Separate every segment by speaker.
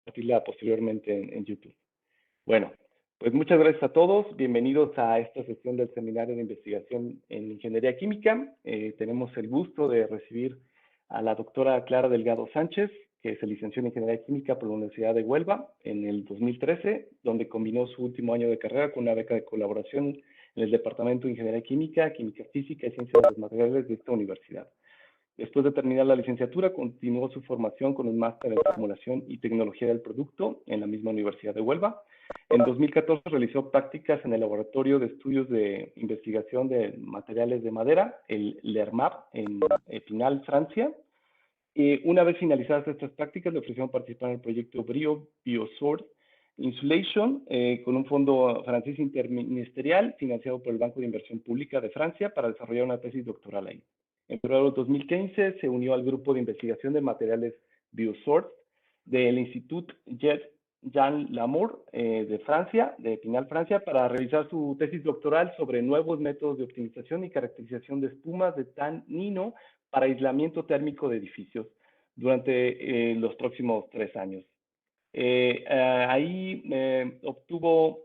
Speaker 1: compartirla posteriormente en YouTube. Bueno, pues muchas gracias a todos. Bienvenidos a esta sesión del Seminario de Investigación en Ingeniería Química. Tenemos el gusto de recibir a la doctora Clara Delgado Sánchez, que se licenció en Ingeniería Química por la Universidad de Huelva en el 2013, donde combinó su último año de carrera con una beca de colaboración en el Departamento de Ingeniería Química, Química Física y Ciencias de los Materiales de esta universidad. Después de terminar la licenciatura, continuó su formación con un máster en formulación y tecnología del producto en la misma Universidad de Huelva. En 2014 realizó prácticas en el Laboratorio de Estudios de Investigación de Materiales de Madera, el LERMAP, en Épinal, Francia. Una vez finalizadas estas prácticas, le ofrecieron participar en el proyecto BRIO Biosource Insulation, con un fondo francés interministerial financiado por el Banco de Inversión Pública de Francia para desarrollar una tesis doctoral ahí. En febrero de 2015 se unió al grupo de investigación de materiales Biosource del Institut Jean Lamour de Francia, de Épinal, Francia, para realizar su tesis doctoral sobre nuevos métodos de optimización y caracterización de espumas de tanino para aislamiento térmico de edificios durante los próximos 3 años. Ahí obtuvo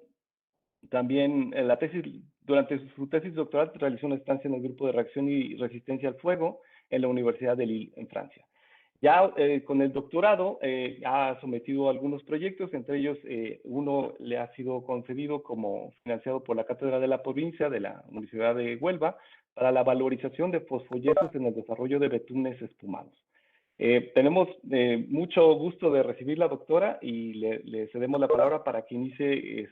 Speaker 1: también la tesis, durante su tesis doctoral realizó una estancia en el grupo de reacción y resistencia al fuego en la Universidad de Lille, en Francia. Ya con el doctorado ha sometido algunos proyectos, entre ellos uno le ha sido concedido como financiado por la Cátedra de la Provincia de la Universidad de Huelva para la valorización de fosfoyesos en el desarrollo de betumes espumados. Tenemos mucho gusto de recibir la doctora y le cedemos la palabra para que inicie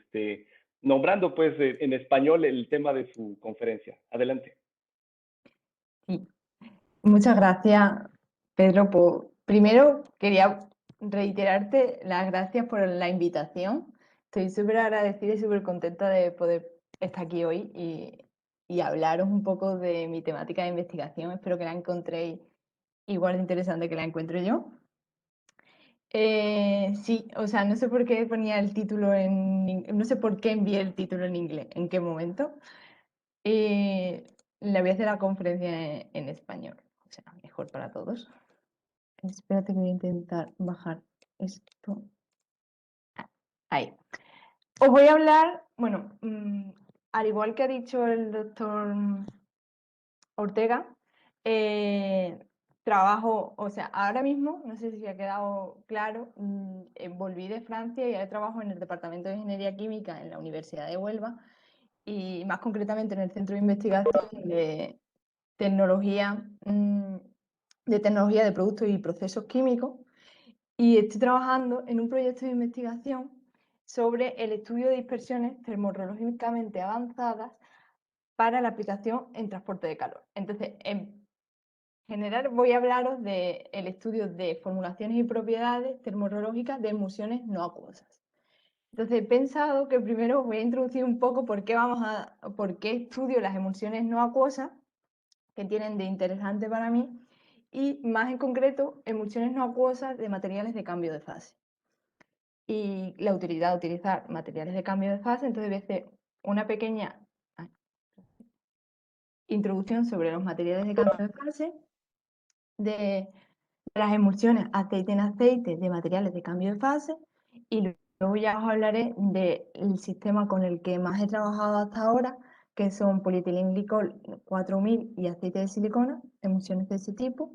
Speaker 1: nombrando pues en español el tema de su conferencia. Adelante.
Speaker 2: Sí. Muchas gracias, Pedro. Primero quería reiterarte las gracias por la invitación. Estoy súper agradecida y súper contenta de poder estar aquí hoy y hablaros un poco de mi temática de investigación. Espero que la encontréis igual de interesante que la encuentro yo. Sí, o sea, no sé por qué ponía el título no sé por qué envié el título en inglés, en qué momento. Le voy a hacer la conferencia en español, o sea, mejor para todos. Espérate que voy a intentar bajar esto. Ahí. Os voy a hablar, bueno, al igual que ha dicho el doctor Ortega, trabajo, o sea, ahora mismo, no sé si ha quedado claro, volví de Francia y ahora trabajo en el Departamento de Ingeniería Química en la Universidad de Huelva y más concretamente en el Centro de Investigación de Tecnología, de Productos y Procesos Químicos, y estoy trabajando en un proyecto de investigación sobre el estudio de dispersiones termorreológicamente avanzadas para la aplicación en transporte de calor. Entonces, en general voy a hablaros del estudio de formulaciones y propiedades termorreológicas de emulsiones no acuosas. Entonces he pensado que primero os voy a introducir un poco por qué estudio las emulsiones no acuosas, que tienen de interesante para mí, y más en concreto, emulsiones no acuosas de materiales de cambio de fase. Y la utilidad de utilizar materiales de cambio de fase, entonces voy a hacer una pequeña introducción sobre los materiales de cambio de fase, de las emulsiones aceite en aceite de materiales de cambio de fase, y luego ya os hablaré del sistema con el que más he trabajado hasta ahora, que son polietilenglicol 4000 y aceite de silicona, emulsiones de ese tipo,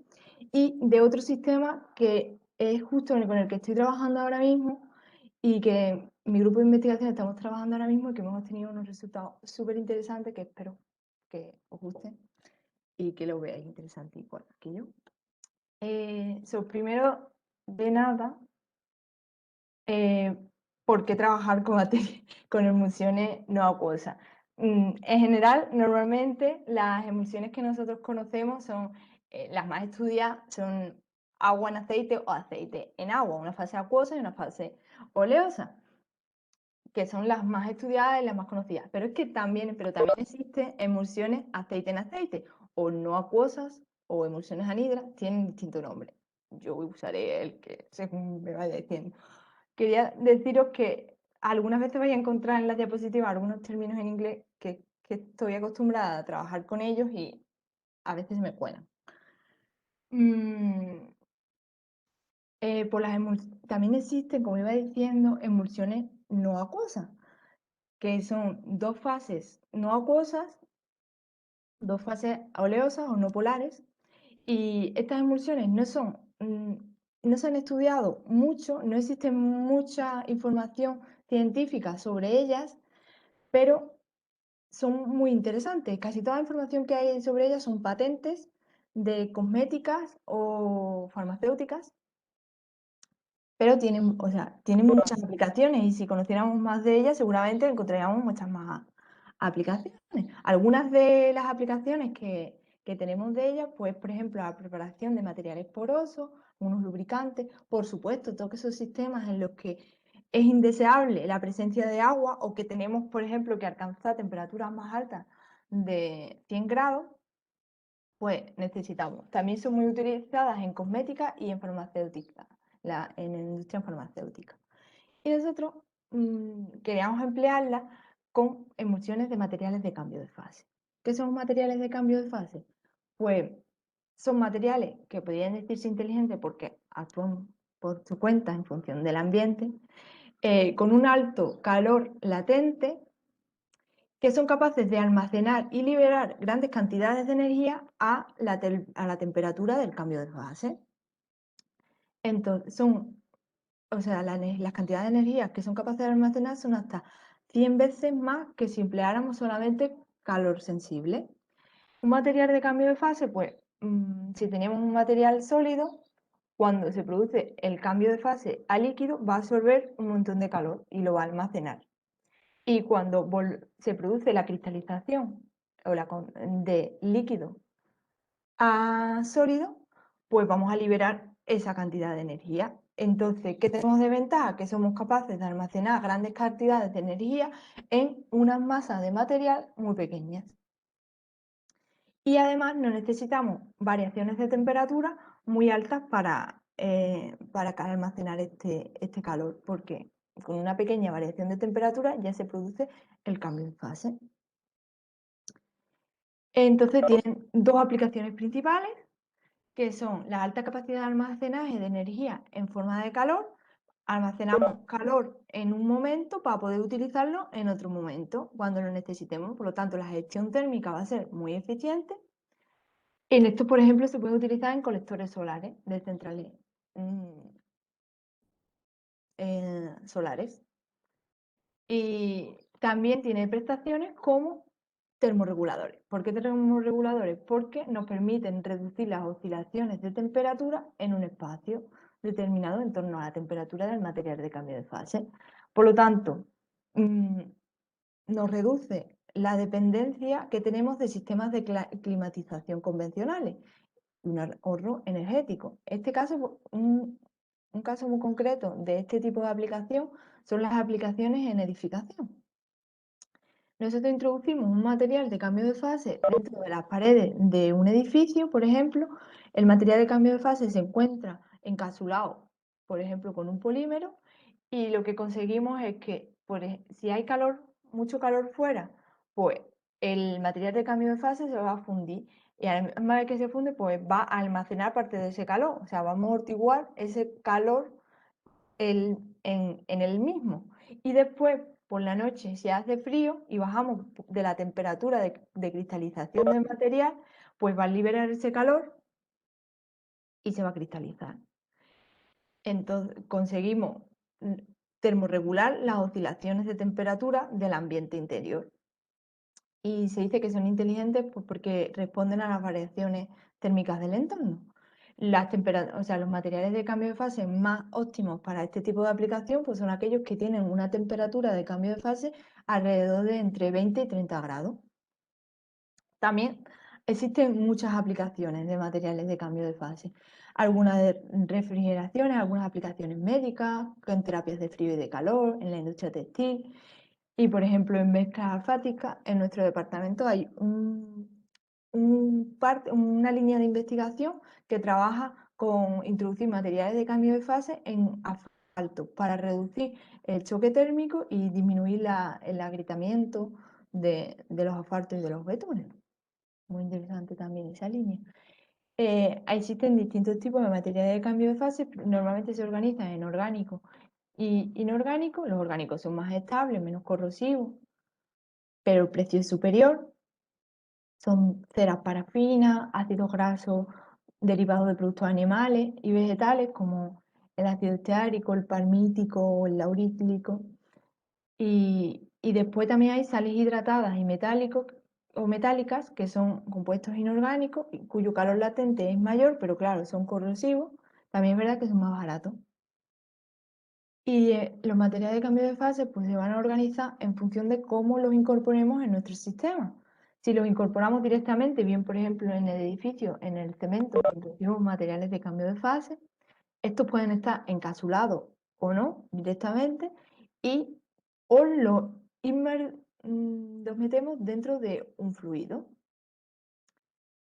Speaker 2: y de otro sistema que es justo con el que estoy trabajando ahora mismo y que mi grupo de investigación estamos trabajando ahora mismo y que hemos obtenido unos resultados súper interesantes que espero que os gusten y que lo veáis interesante igual que yo. Primero de nada, ¿por qué trabajar con emulsiones no acuosas? En general, normalmente las emulsiones que nosotros conocemos son las más estudiadas, son agua en aceite o aceite en agua, una fase acuosa y una fase oleosa, que son las más estudiadas y las más conocidas. Pero también existen emulsiones aceite en aceite, o no acuosas, o emulsiones anhidras, tienen distinto nombre. Yo usaré el que según me vaya diciendo. Quería deciros que algunas veces vais a encontrar en las diapositivas algunos términos en inglés que estoy acostumbrada a trabajar con ellos y a veces me cuelan. También existen, como iba diciendo, emulsiones no acuosas, que son dos fases no acuosas, dos fases oleosas o no polares, y estas emulsiones no se han estudiado mucho, no existe mucha información científica sobre ellas, pero son muy interesantes. Casi toda la información que hay sobre ellas son patentes de cosméticas o farmacéuticas, pero tienen, o sea, tienen muchas aplicaciones y si conociéramos más de ellas, seguramente encontraríamos muchas más aplicaciones. Algunas de las aplicaciones que tenemos de ellas, pues, por ejemplo, la preparación de materiales porosos, unos lubricantes, por supuesto, todos esos sistemas en los que es indeseable la presencia de agua o que tenemos, por ejemplo, que alcanzar temperaturas más altas de 100 grados, pues necesitamos. También son muy utilizadas en cosmética y en farmacéutica, en la industria farmacéutica. Y nosotros queríamos emplearlas con emulsiones de materiales de cambio de fase. ¿Qué son materiales de cambio de fase? Pues son materiales que podrían decirse inteligentes porque actúan por su cuenta en función del ambiente, con un alto calor latente, que son capaces de almacenar y liberar grandes cantidades de energía a la temperatura del cambio de fase. Entonces, o sea, las cantidades de energía que son capaces de almacenar son hasta 100 veces más que si empleáramos solamente calor sensible. Un material de cambio de fase, pues si tenemos un material sólido, cuando se produce el cambio de fase a líquido, va a absorber un montón de calor y lo va a almacenar. Y cuando se produce la cristalización de líquido a sólido, pues vamos a liberar esa cantidad de energía. Entonces, ¿qué tenemos de ventaja? Que somos capaces de almacenar grandes cantidades de energía en unas masas de material muy pequeñas. Y además no necesitamos variaciones de temperatura muy altas para almacenar este calor, porque con una pequeña variación de temperatura ya se produce el cambio de fase. Entonces tienen dos aplicaciones principales, que son la alta capacidad de almacenaje de energía en forma de calor. Almacenamos calor en un momento para poder utilizarlo en otro momento, cuando lo necesitemos. Por lo tanto, la gestión térmica va a ser muy eficiente. En esto, por ejemplo, se puede utilizar en colectores solares de centrales solares. Y también tiene prestaciones como termorreguladores. ¿Por qué termorreguladores? Porque nos permiten reducir las oscilaciones de temperatura en un espacio determinado en torno a la temperatura del material de cambio de fase. Por lo tanto, nos reduce la dependencia que tenemos de sistemas de climatización convencionales y un ahorro energético. Este caso, un caso muy concreto de este tipo de aplicación son las aplicaciones en edificación. Nosotros introducimos un material de cambio de fase dentro de las paredes de un edificio, por ejemplo. El material de cambio de fase se encuentra encapsulado, por ejemplo, con un polímero, y lo que conseguimos es que si hay calor, mucho calor fuera, pues el material de cambio de fase se va a fundir y a la misma vez que se funde, pues va a almacenar parte de ese calor, o sea, va a amortiguar ese calor en el mismo. Y después, por la noche, si hace frío y bajamos de la temperatura de cristalización del material, pues va a liberar ese calor y se va a cristalizar. Entonces, conseguimos termorregular las oscilaciones de temperatura del ambiente interior. Y se dice que son inteligentes pues, porque responden a las variaciones térmicas del entorno. Los materiales de cambio de fase más óptimos para este tipo de aplicación pues son aquellos que tienen una temperatura de cambio de fase alrededor de entre 20 y 30 grados. También existen muchas aplicaciones de materiales de cambio de fase. Algunas de refrigeraciones, algunas aplicaciones médicas, con terapias de frío y de calor, en la industria textil. Y, por ejemplo, en mezclas alfáticas, en nuestro departamento hay una línea de investigación que trabaja con introducir materiales de cambio de fase en asfalto para reducir el choque térmico y disminuir el agrietamiento de los asfaltos y de los betones. Muy interesante también esa línea. existen distintos tipos de materiales de cambio de fase, normalmente se organizan en orgánico y inorgánico. Los orgánicos son más estables, menos corrosivos, pero el precio es superior. Son ceras parafinas, ácidos grasos derivados de productos animales y vegetales como el ácido esteárico, el palmítico o el laurílico. Y después también hay sales hidratadas y metálicos o metálicas, que son compuestos inorgánicos cuyo calor latente es mayor, pero claro, son corrosivos. También es verdad que son más baratos. Y los materiales de cambio de fase pues se van a organizar en función de cómo los incorporemos en nuestro sistema. Si los incorporamos directamente, bien por ejemplo en el edificio, en el cemento, introducimos materiales de cambio de fase, estos pueden estar encapsulados o no directamente y o los metemos dentro de un fluido.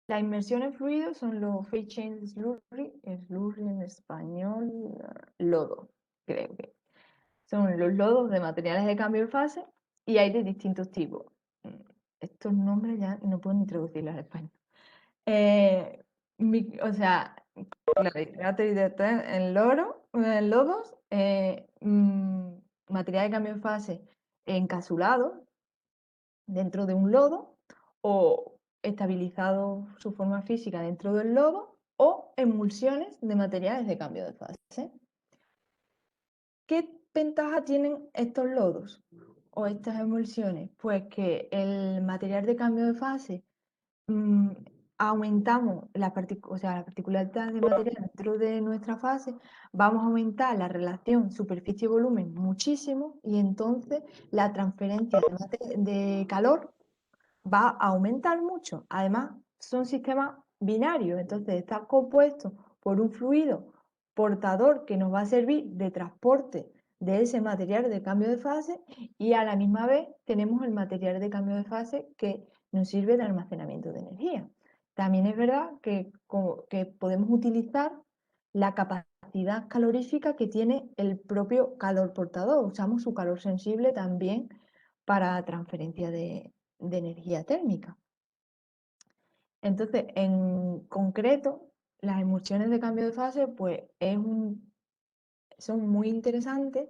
Speaker 2: La inmersión en fluidos son los phase change slurry en español, lodo, creo que. Son los lodos de materiales de cambio de fase y hay de distintos tipos. Mm, Estos nombres ya no puedo ni traducirlos al español. Eh, o sea, claro, hidrato y en lodos, material de cambio de fase encapsulado dentro de un lodo o estabilizado su forma física dentro del lodo o emulsiones de materiales de cambio de fase. ¿Qué ventaja tienen estos lodos o estas emulsiones? Pues que el material de cambio de fase mm, aumentamos o sea, la particularidad de material dentro de nuestra fase, vamos a aumentar la relación superficie-volumen muchísimo y entonces la transferencia de calor va a aumentar mucho. Además, son sistemas binarios, entonces está compuesto por un fluido portador que nos va a servir de transporte de ese material de cambio de fase y a la misma vez tenemos el material de cambio de fase que nos sirve de almacenamiento de energía. También es verdad que podemos utilizar la capacidad calorífica que tiene el propio calor portador. Usamos su calor sensible también para transferencia de energía térmica. Entonces, en concreto, las emulsiones de cambio de fase pues, son muy interesantes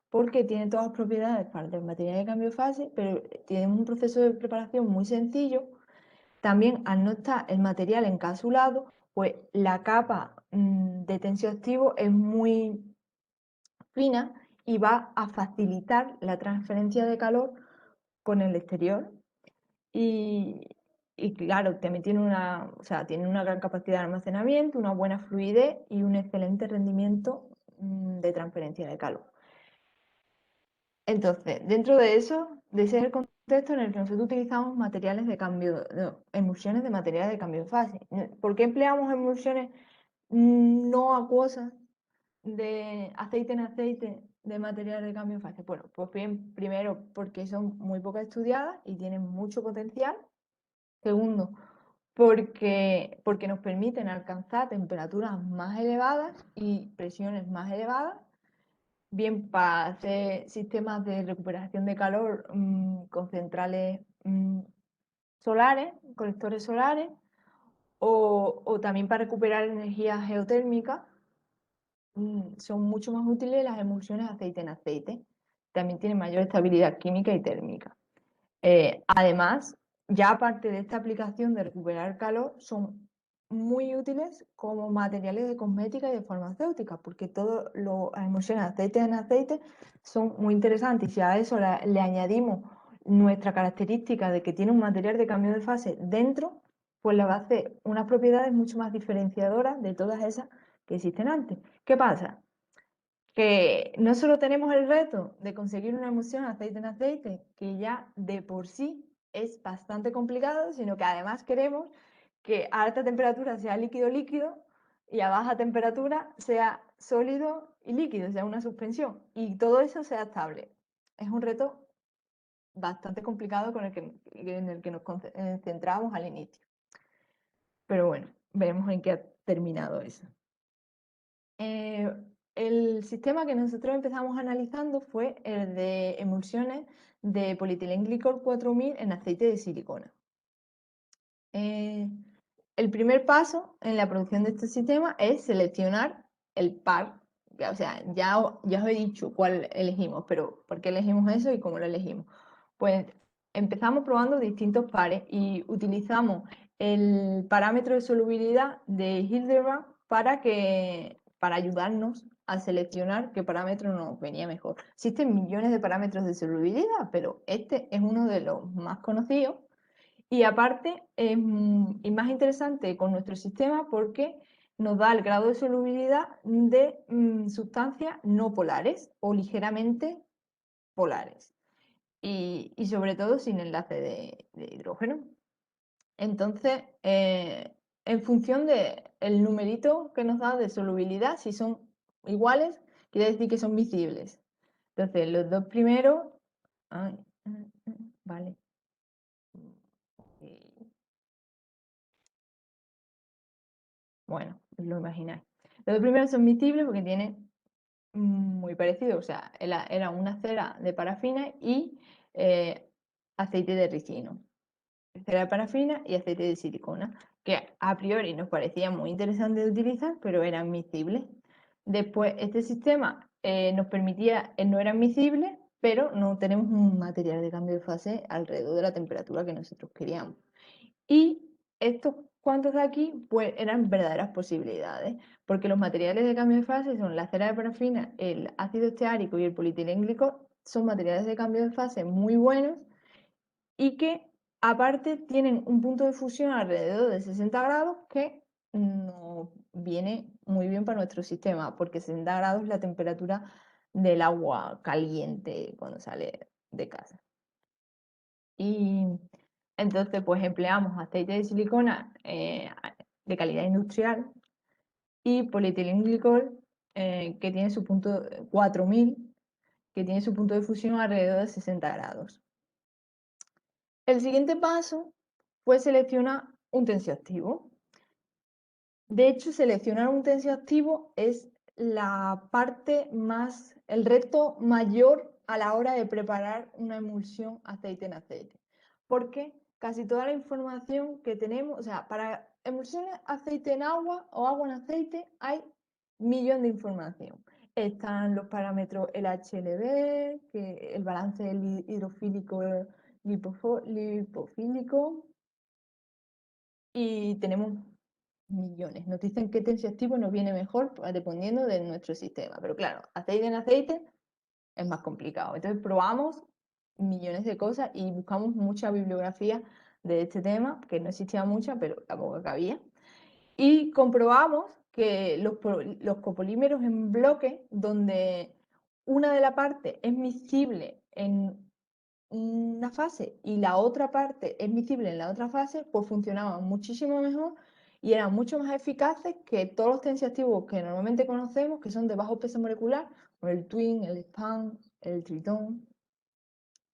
Speaker 2: porque tienen todas las propiedades para el material de cambio de fase, pero tienen un proceso de preparación muy sencillo. También, al no estar el material encapsulado, pues la capa de tensioactivo es muy fina y va a facilitar la transferencia de calor con el exterior. Y, y claro, también o sea, tiene una gran capacidad de almacenamiento, una buena fluidez y un excelente rendimiento de transferencia de calor. Entonces, dentro de eso, de ese es el contexto en el que nosotros utilizamos materiales de cambio, no, emulsiones de materiales de cambio de fase. ¿Por qué empleamos emulsiones no acuosas de aceite en aceite de materiales de cambio de fase? Bueno, pues bien, primero porque son muy poco estudiadas y tienen mucho potencial. Segundo, porque nos permiten alcanzar temperaturas más elevadas y presiones más elevadas, bien para hacer sistemas de recuperación de calor con centrales solares, colectores solares, o también para recuperar energía geotérmica. Son mucho más útiles las emulsiones aceite en aceite. También tienen mayor estabilidad química y térmica. Además, ya aparte de esta aplicación de recuperar calor, son muy útiles como materiales de cosmética y de farmacéutica, porque todas las emulsiones aceite en aceite son muy interesantes. Y si a eso le añadimos nuestra característica de que tiene un material de cambio de fase dentro, pues le va a hacer unas propiedades mucho más diferenciadoras de todas esas que existen antes. ¿Qué pasa? Que no solo tenemos el reto de conseguir una emulsión aceite en aceite, que ya de por sí es bastante complicado, sino que además queremos que a alta temperatura sea líquido-líquido y a baja temperatura sea sólido y líquido, sea una suspensión, y todo eso sea estable. Es un reto bastante complicado en el que nos centramos al inicio. Pero bueno, veremos en qué ha terminado eso. El sistema que nosotros empezamos analizando fue el de emulsiones de polietilenglicol 4000 en aceite de silicona. el primer paso en la producción de este sistema es seleccionar el par. O sea, ya os he dicho cuál elegimos, pero ¿por qué elegimos eso y cómo lo elegimos? Pues empezamos probando distintos pares y utilizamos el parámetro de solubilidad de Hildebrand para ayudarnos a seleccionar qué parámetro nos venía mejor. Existen millones de parámetros de solubilidad, pero este es uno de los más conocidos. Y aparte es más interesante con nuestro sistema porque nos da el grado de solubilidad de sustancias no polares o ligeramente polares. Y sobre todo sin enlace de hidrógeno. Entonces, en función del numerito que nos da de solubilidad, si son iguales, quiere decir que son miscibles. Entonces, los dos primeros... Ay, vale. Bueno, lo imagináis. Los dos primeros son miscibles porque tienen muy parecido, o sea, era una cera de parafina y aceite de ricino. Cera de parafina y aceite de silicona, que a priori nos parecía muy interesante de utilizar, pero eran miscibles. Después, este sistema nos permitía, no eran miscibles, pero no tenemos un material de cambio de fase alrededor de la temperatura que nosotros queríamos. Y estos cuantos de aquí, pues eran verdaderas posibilidades, porque los materiales de cambio de fase son la cera de parafina, el ácido esteárico y el polietilenglicol, son materiales de cambio de fase muy buenos y que aparte tienen un punto de fusión alrededor de 60 grados que nos viene muy bien para nuestro sistema, porque 60 grados es la temperatura del agua caliente cuando sale de casa. Y entonces, pues empleamos aceite de silicona de calidad industrial y polietilenglicol que tiene su punto 4000, que tiene su punto de fusión alrededor de 60 grados. El siguiente paso fue seleccionar un tensioactivo. De hecho, seleccionar un tensioactivo es la parte más, el reto mayor a la hora de preparar una emulsión aceite en aceite. Porque casi toda la información que tenemos, o sea, para emulsiones aceite en agua o agua en aceite hay millón de información. Están los parámetros LHLB, que el balance hidrofílico lipofílico, y tenemos millones. Nos dicen qué tensioactivo nos viene mejor dependiendo de nuestro sistema. Pero claro, aceite en aceite es más complicado. Entonces probamos millones de cosas y buscamos mucha bibliografía de este tema, que no existía mucha, pero tampoco cabía. Y comprobamos que los copolímeros en bloque, donde una de la parte es miscible en una fase y la otra parte es miscible en la otra fase, pues funcionaban muchísimo mejor y eran mucho más eficaces que todos los tensioactivos que normalmente conocemos, que son de bajo peso molecular, como el Twin, el SPAN, el Triton,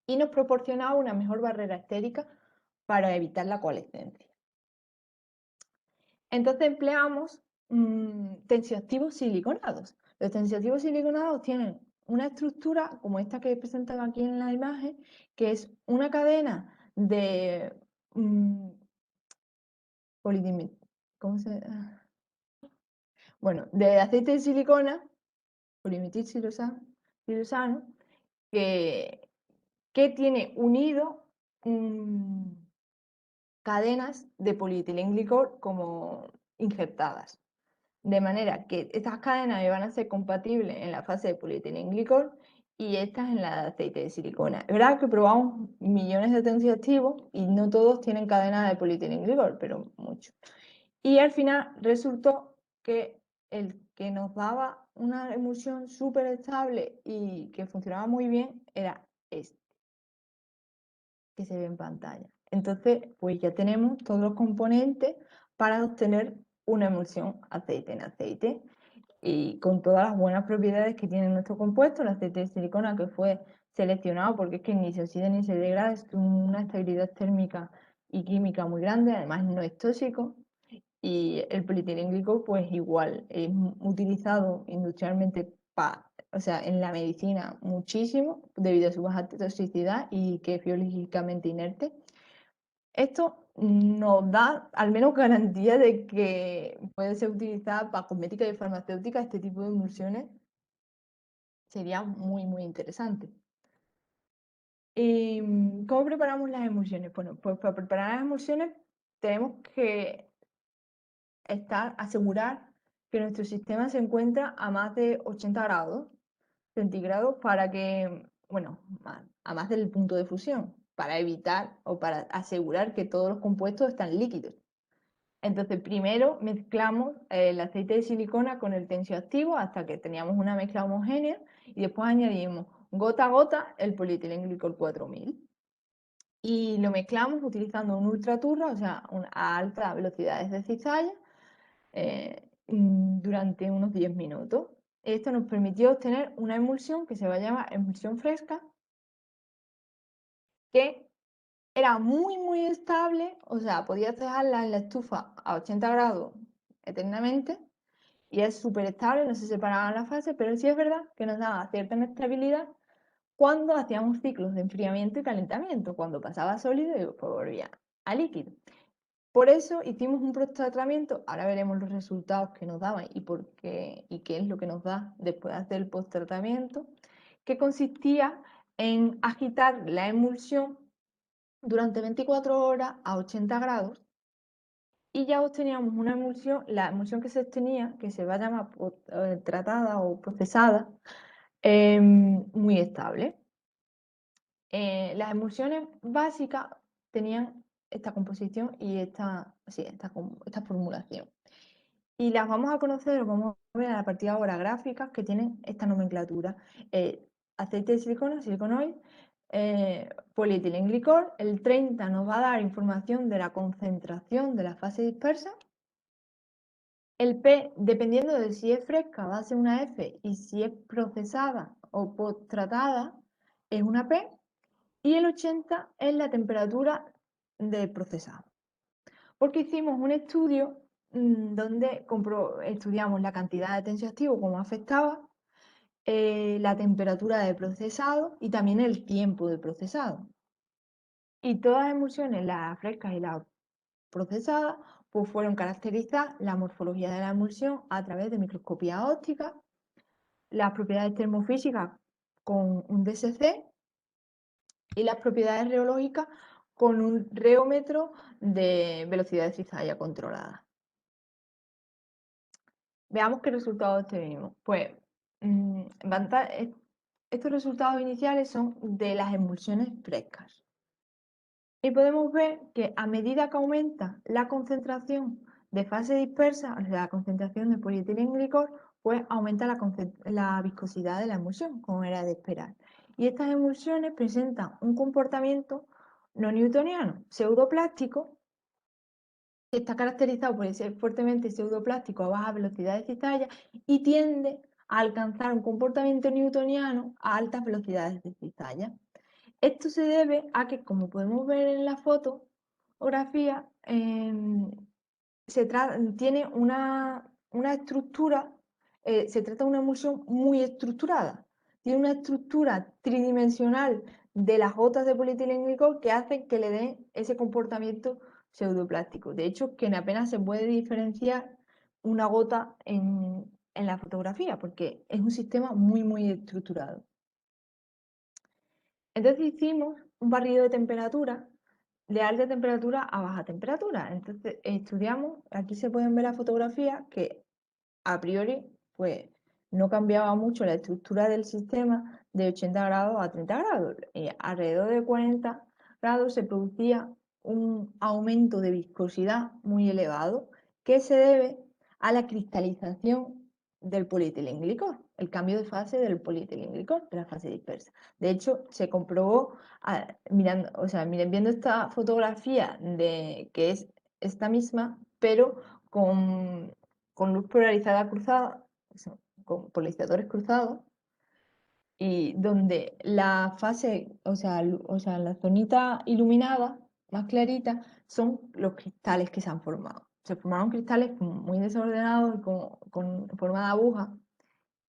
Speaker 2: y nos proporcionaba una mejor barrera estérica para evitar la coalescencia. Entonces empleamos tensioactivos siliconados. Los tensioactivos siliconados tienen una estructura como esta que he presentado aquí en la imagen, que es una cadena de ¿cómo se? Bueno, de aceite de silicona, polimetil silosano, que tiene unido cadenas de polietilenglicol como injertadas. De manera que estas cadenas van a ser compatibles en la fase de polietilenglicol y estas en la de aceite de silicona. Es verdad que probamos millones de tensioactivos y no todos tienen cadena de polietilenglicol, pero muchos. Y al final resultó que el que nos daba una emulsión súper estable y que funcionaba muy bien era este, que se ve en pantalla. Entonces, pues ya tenemos todos los componentes para obtener una emulsión aceite en aceite y con todas las buenas propiedades que tiene nuestro compuesto, el aceite de silicona que fue seleccionado porque es que ni se oxida ni se degrada, es una estabilidad térmica y química muy grande, además no es tóxico. Y el polietilenglicol, pues igual, es utilizado industrialmente o sea, en la medicina muchísimo debido a su baja toxicidad y que es biológicamente inerte. Esto nos da al menos garantía de que puede ser utilizada para cosmética y farmacéutica. Este tipo de emulsiones sería muy, muy interesante. ¿Cómo preparamos las emulsiones? Bueno, pues para preparar las emulsiones tenemos que asegurar que nuestro sistema se encuentra a más de 80 grados centígrados para que, bueno, a más del punto de fusión, para evitar o para asegurar que todos los compuestos están líquidos. Entonces, primero mezclamos el aceite de silicona con el tensioactivo hasta que teníamos una mezcla homogénea y después añadimos gota a gota el polietilenglicol 4000 y lo mezclamos utilizando un ultraturra, o sea, a altas velocidades de cizalla, durante unos 10 minutos. Esto nos permitió obtener una emulsión que se va a llamar emulsión fresca, que era muy, muy estable, o sea, podías dejarla en la estufa a 80 grados eternamente y es súper estable, no se separaban las fases, pero sí es verdad que nos daba cierta inestabilidad cuando hacíamos ciclos de enfriamiento y calentamiento, cuando pasaba a sólido y después volvía a líquido. Por eso hicimos un post-tratamiento, ahora veremos los resultados que nos daban y, por qué, y qué es lo que nos da después de hacer el post-tratamiento, que consistía en agitar la emulsión durante 24 horas a 80 grados y ya obteníamos una emulsión, la emulsión que se obtenía, que se va a llamar tratada o procesada, muy estable. Las emulsiones básicas tenían esta composición y esta formulación. Y las vamos a conocer, o vamos a ver a partir de ahora gráficas que tienen esta nomenclatura. Aceite de silicona, siliconoid, polietilenglicol. El 30 nos va a dar información de la concentración de la fase dispersa. El P, dependiendo de si es fresca, va a ser una F, y si es procesada o post-tratada, es una P. Y el 80 es la temperatura del procesado. Porque hicimos un estudio donde estudiamos la cantidad de tensioactivo, cómo afectaba, la temperatura de procesado y también el tiempo de procesado. Y todas las emulsiones, las frescas y las procesadas, pues fueron caracterizadas la morfología de la emulsión a través de microscopía óptica, las propiedades termofísicas con un DSC y las propiedades reológicas con un reómetro de velocidad de cizalla controlada. Veamos qué resultados tenemos. Pues estos resultados iniciales son de las emulsiones frescas. Y podemos ver que a medida que aumenta la concentración de fase dispersa, o sea, la concentración de polietilenglicol, pues aumenta la viscosidad de la emulsión, como era de esperar. Y estas emulsiones presentan un comportamiento no newtoniano, pseudoplástico, que está caracterizado por ser fuertemente pseudoplástico a baja velocidad de cizalla y tiende a alcanzar un comportamiento newtoniano a altas velocidades de cizalla. Esto se debe a que, como podemos ver en la fotografía, tiene una estructura, se trata de una emulsión muy estructurada. Tiene una estructura tridimensional de las gotas de polietilenglicol que hacen que le den ese comportamiento pseudoplástico. De hecho, que apenas se puede diferenciar una gota en la fotografía, porque es un sistema muy, muy estructurado. Entonces hicimos un barrido de temperatura, de alta temperatura a baja temperatura. Entonces estudiamos, aquí se pueden ver las fotografías que a priori pues no cambiaba mucho la estructura del sistema de 80 grados a 30 grados. Alrededor de 40 grados se producía un aumento de viscosidad muy elevado que se debe a la cristalización del polietilenglicol, el cambio de fase del polietilenglicol, de la fase dispersa. De hecho, se comprobó viendo esta fotografía que es esta misma, pero con luz polarizada cruzada, con polarizadores cruzados, y donde la fase, la zonita iluminada, más clarita, son los cristales que se han formado. Se formaron cristales muy desordenados y con forma de aguja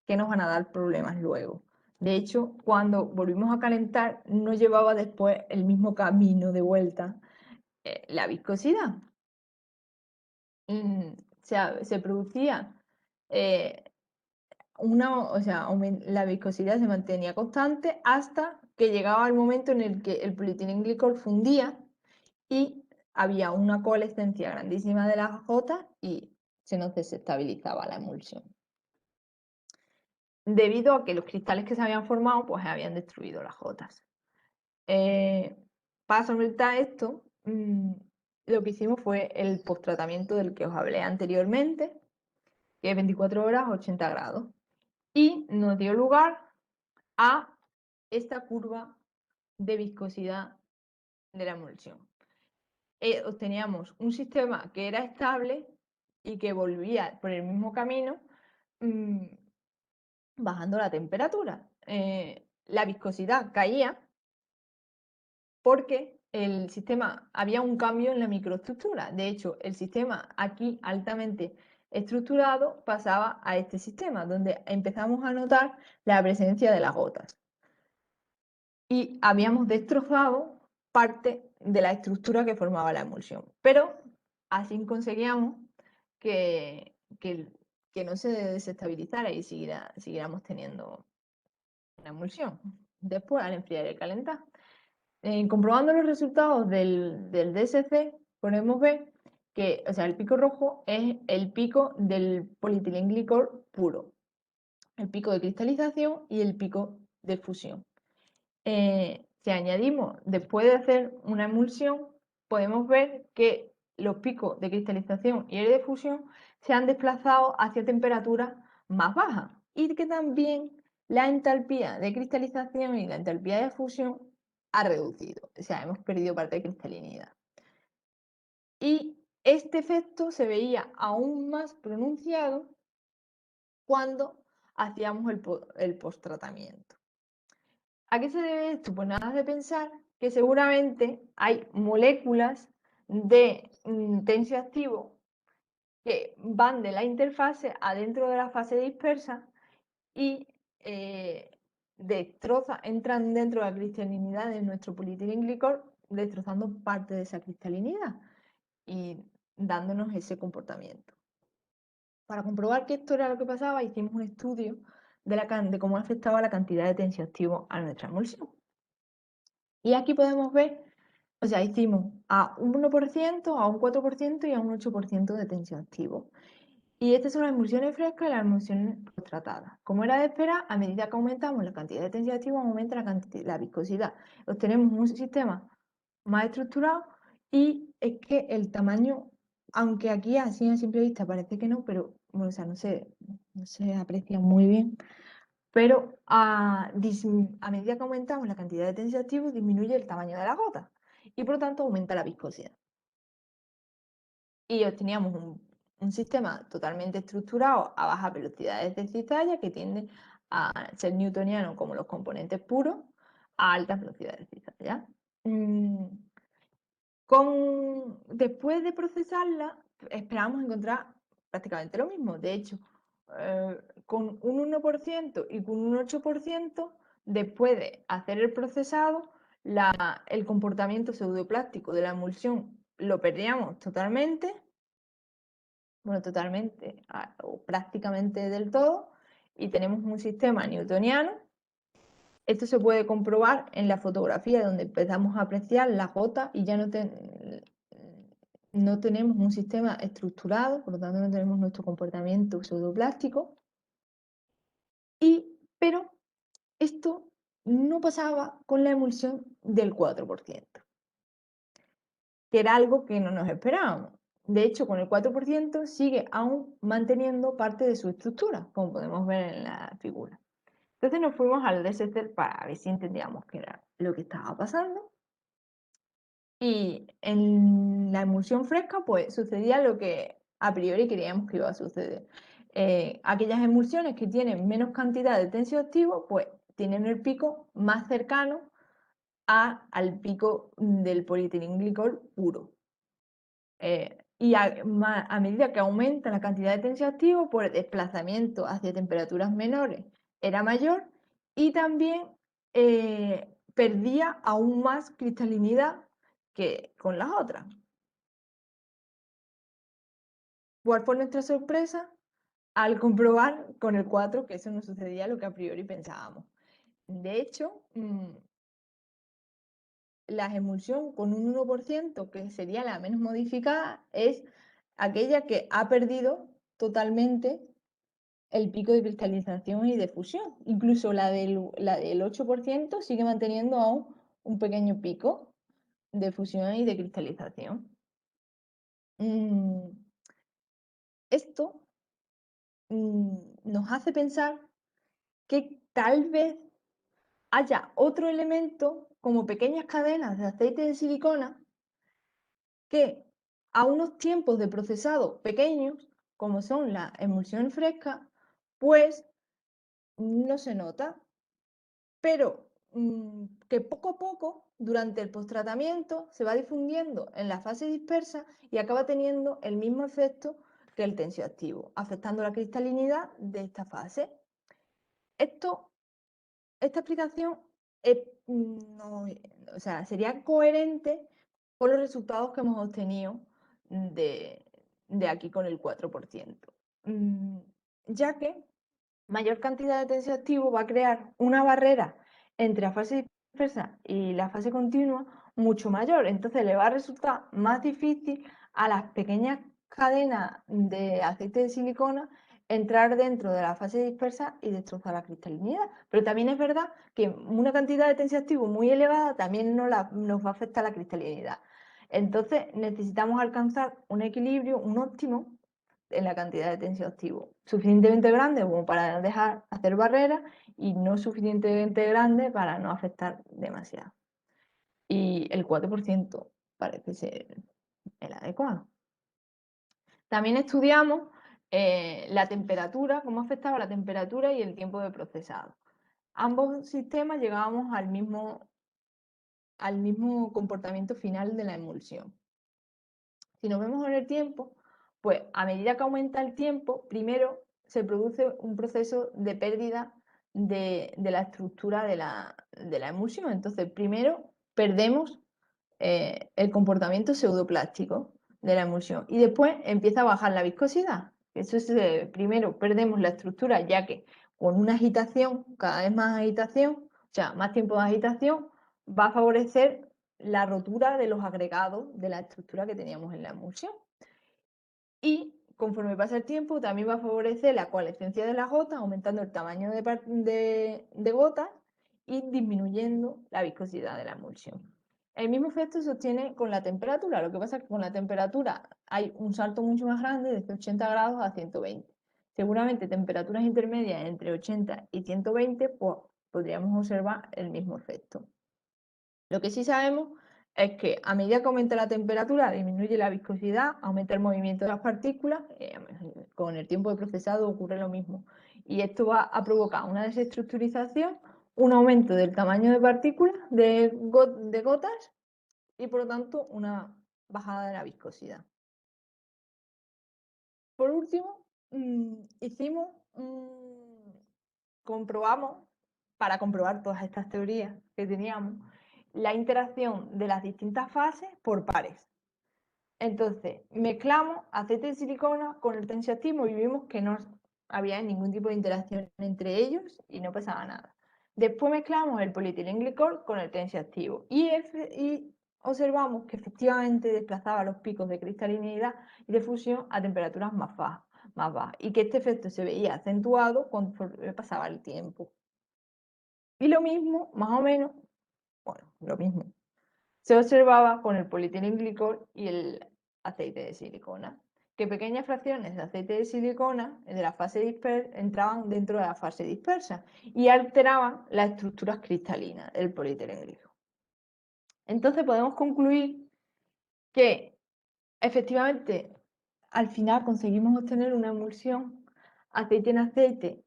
Speaker 2: que nos van a dar problemas luego. De hecho, cuando volvimos a calentar, no llevaba después el mismo camino de vuelta la viscosidad. Se producía eh, o sea, la viscosidad se mantenía constante hasta que llegaba el momento en el que el polietilenglicol fundía y había una coalescencia grandísima de las gotas y se nos desestabilizaba la emulsión. Debido a que los cristales que se habían formado pues habían destruido las gotas. Para solventar esto, lo que hicimos fue el post-tratamiento del que os hablé anteriormente, que es 24 horas a 80 grados. Y nos dio lugar a esta curva de viscosidad de la emulsión. Obteníamos un sistema que era estable y que volvía por el mismo camino, bajando la temperatura. La viscosidad caía porque el sistema, había un cambio en la microestructura. De hecho, el sistema aquí altamente estructurado pasaba a este sistema, donde empezamos a notar la presencia de las gotas. Y habíamos destrozado parte de la estructura que formaba la emulsión. Pero así conseguíamos que, que no se desestabilizara y siguiéramos teniendo una emulsión. Después, al enfriar y calentar. Comprobando los resultados del DSC, podemos ver que, o sea, el pico rojo es el pico del polietilenglicol puro, el pico de cristalización y el pico de fusión. Si añadimos, después de hacer una emulsión, podemos ver que los picos de cristalización y el de fusión se han desplazado hacia temperaturas más bajas y que también la entalpía de cristalización y la entalpía de fusión ha reducido, o sea, hemos perdido parte de cristalinidad. Y este efecto se veía aún más pronunciado cuando hacíamos el post-tratamiento. ¿A qué se debe esto? Pues nada de pensar que seguramente hay moléculas de tensioactivo que van de la interfase adentro de la fase dispersa y entran dentro de la cristalinidad de nuestro polietilenglicol, destrozando parte de esa cristalinidad y dándonos ese comportamiento. Para comprobar que esto era lo que pasaba, hicimos un estudio de cómo afectaba la cantidad de tensioactivo a nuestra emulsión. Y aquí podemos ver, o sea, hicimos a un 1%, a un 4% y a un 8% de tensioactivo. Y estas son las emulsiones frescas y las emulsiones tratadas. Como era de esperar, a medida que aumentamos la cantidad de tensioactivo, aumenta la viscosidad. Obtenemos un sistema más estructurado y es que el tamaño, aunque aquí así a simple vista parece que no, pero bueno, o sea, no se aprecia muy bien, pero a medida que aumentamos la cantidad de tensioactivo, disminuye el tamaño de la gota y por lo tanto aumenta la viscosidad. Y obteníamos un sistema totalmente estructurado a bajas velocidades de cizalla que tiende a ser newtoniano como los componentes puros a altas velocidades de cizalla. Después de procesarla, esperamos encontrar prácticamente lo mismo. De hecho, con un 1% y con un 8%, después de hacer el procesado, el comportamiento pseudoplástico de la emulsión lo perdíamos totalmente, bueno, totalmente o prácticamente del todo, y tenemos un sistema newtoniano. Esto se puede comprobar en la fotografía donde empezamos a apreciar las gotas y ya no tenemos un sistema estructurado, por lo tanto no tenemos nuestro comportamiento pseudoplástico. Pero esto no pasaba con la emulsión del 4%, que era algo que no nos esperábamos. De hecho, con el 4% sigue aún manteniendo parte de su estructura, como podemos ver en la figura. Entonces nos fuimos al DSC para ver si entendíamos qué era lo que estaba pasando. Y en la emulsión fresca, pues sucedía lo que a priori creíamos que iba a suceder. Aquellas emulsiones que tienen menos cantidad de tensioactivo, pues tienen el pico más cercano al pico del polietilenglicol puro. Y a medida que aumenta la cantidad de tensioactivo, pues el desplazamiento hacia temperaturas menores era mayor y también perdía aún más cristalinidad que con las otras. ¿Cuál fue nuestra sorpresa al comprobar con el 4 que eso no sucedía lo que a priori pensábamos? De hecho, la emulsión con un 1%, que sería la menos modificada, es aquella que ha perdido totalmente el pico de cristalización y de fusión. Incluso la del 8% sigue manteniendo aún un pequeño pico de fusión y de cristalización. Esto nos hace pensar que tal vez haya otro elemento como pequeñas cadenas de aceite de silicona que a unos tiempos de procesado pequeños, como son la emulsión fresca, pues no se nota, pero que poco a poco, durante el posttratamiento, se va difundiendo en la fase dispersa y acaba teniendo el mismo efecto que el tensioactivo, afectando la cristalinidad de esta fase. Esta explicación no, o sea, sería coherente con los resultados que hemos obtenido de aquí con el 4%, ya que mayor cantidad de tensioactivo va a crear una barrera entre la fase dispersa y la fase continua mucho mayor. Entonces le va a resultar más difícil a las pequeñas cadenas de aceite de silicona entrar dentro de la fase dispersa y destrozar la cristalinidad. Pero también es verdad que una cantidad de tensioactivo muy elevada también nos va a afectar la cristalinidad. Entonces necesitamos alcanzar un equilibrio, un óptimo en la cantidad de tensioactivo suficientemente grande como para dejar hacer barreras y no suficientemente grande para no afectar demasiado. Y el 4% parece ser el adecuado. También estudiamos la temperatura, cómo afectaba la temperatura y el tiempo de procesado. Ambos sistemas llegábamos al mismo comportamiento final de la emulsión. Si nos vemos en el tiempo, pues a medida que aumenta el tiempo, primero se produce un proceso de pérdida de la estructura de la emulsión. Entonces, primero perdemos el comportamiento pseudoplástico de la emulsión y después empieza a bajar la viscosidad. Eso es, primero perdemos la estructura, ya que con una agitación, cada vez más agitación, o sea, más tiempo de agitación, va a favorecer la rotura de los agregados de la estructura que teníamos en la emulsión. Y conforme pasa el tiempo, también va a favorecer la coalescencia de las gotas, aumentando el tamaño de gotas y disminuyendo la viscosidad de la emulsión. El mismo efecto se obtiene con la temperatura. Lo que pasa es que con la temperatura hay un salto mucho más grande, desde 80 grados a 120. Seguramente temperaturas intermedias entre 80 y 120, pues podríamos observar el mismo efecto. Lo que sí sabemos es que a medida que aumenta la temperatura, disminuye la viscosidad, aumenta el movimiento de las partículas, con el tiempo de procesado ocurre lo mismo. Y esto va a provocar una desestructurización, un aumento del tamaño de partículas, de gotas, y por lo tanto una bajada de la viscosidad. Por último, comprobamos, para comprobar todas estas teorías que teníamos, la interacción de las distintas fases por pares. Entonces, mezclamos aceite de silicona con el tensioactivo y vimos que no había ningún tipo de interacción entre ellos y no pasaba nada. Después mezclamos el polietilenglicol con el tensioactivo y observamos que efectivamente desplazaba los picos de cristalinidad y de fusión a temperaturas más bajas y que este efecto se veía acentuado conforme pasaba el tiempo. Y lo mismo, más o menos, bueno, lo mismo, se observaba con el polietilenglicol y el aceite de silicona, que pequeñas fracciones de aceite de silicona de la fase dispersa entraban dentro de la fase dispersa y alteraban las estructuras cristalinas del polietilenglicol. Entonces podemos concluir que efectivamente al final conseguimos obtener una emulsión aceite en aceite